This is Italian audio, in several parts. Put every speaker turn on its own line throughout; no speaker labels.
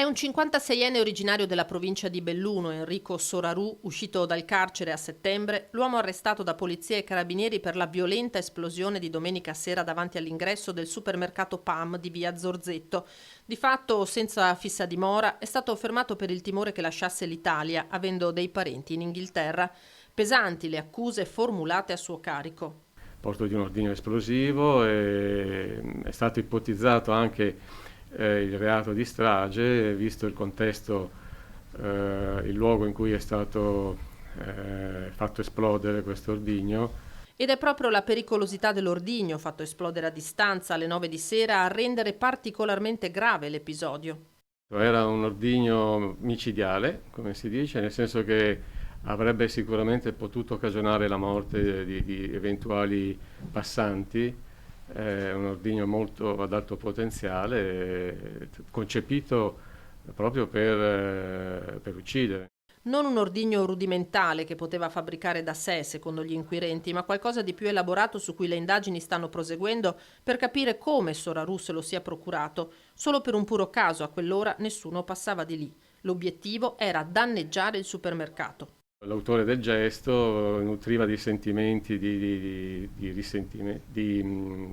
È un 56enne originario della provincia di Belluno, Enrico Soraru, uscito dal carcere a settembre, l'uomo arrestato da polizia e carabinieri per la violenta esplosione di domenica sera davanti all'ingresso del supermercato PAM di via Zorzetto. Di fatto, senza fissa dimora, è stato fermato per il timore che lasciasse l'Italia, avendo dei parenti in Inghilterra. Pesanti le accuse formulate a suo carico.
Porto di un ordigno esplosivo e è stato ipotizzato anche il reato di strage, visto il contesto, il luogo in cui è stato fatto esplodere questo ordigno.
Ed è proprio la pericolosità dell'ordigno, fatto esplodere a distanza alle 9 di sera, a rendere particolarmente grave l'episodio.
Era un ordigno micidiale, come si dice, nel senso che avrebbe sicuramente potuto cagionare la morte di eventuali passanti. È un ordigno molto ad alto potenziale, concepito proprio per uccidere.
Non un ordigno rudimentale che poteva fabbricare da sé, secondo gli inquirenti, ma qualcosa di più elaborato su cui le indagini stanno proseguendo per capire come Soraru se lo sia procurato. Solo per un puro caso, a quell'ora nessuno passava di lì. L'obiettivo era danneggiare il supermercato.
L'autore del gesto nutriva dei sentimenti di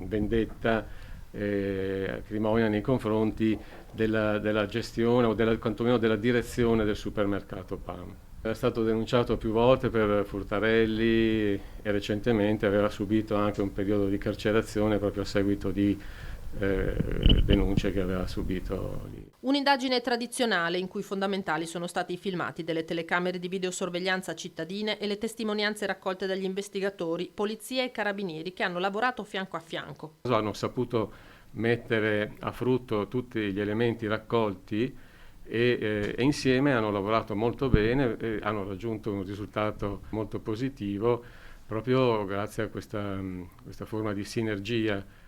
vendetta e acrimonia nei confronti della gestione o quantomeno della direzione del supermercato PAM. Era stato denunciato più volte per furtarelli e recentemente aveva subito anche un periodo di carcerazione proprio a seguito di denunce che aveva subito lì.
Un'indagine tradizionale in cui fondamentali sono stati i filmati delle telecamere di videosorveglianza cittadine e le testimonianze raccolte dagli investigatori, polizia e carabinieri che hanno lavorato fianco a fianco.
Hanno saputo mettere a frutto tutti gli elementi raccolti e insieme hanno lavorato molto bene e hanno raggiunto un risultato molto positivo proprio grazie a questa forma di sinergia